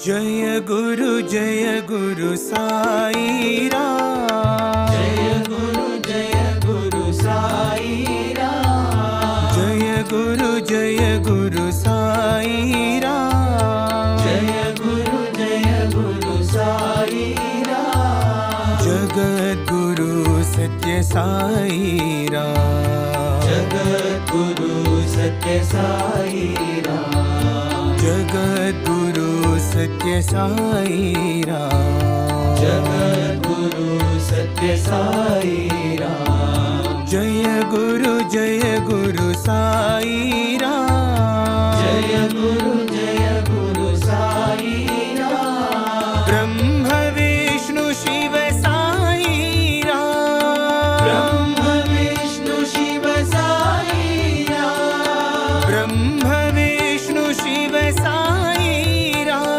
Jai Guru Sai Ram. Jai Guru Sai Ram. Jai Guru Sai Ram. Jai Guru Sai Ram. Jagadguru Satya Sai Ram. Jagadguru Satya Sai Ram. Jagadguru Satya Sai Ram. Jagadguru Satya Sai Ram. Jai Guru Sai Ram. Jai Guru Sai Ram. Brahma Vishnu Shiv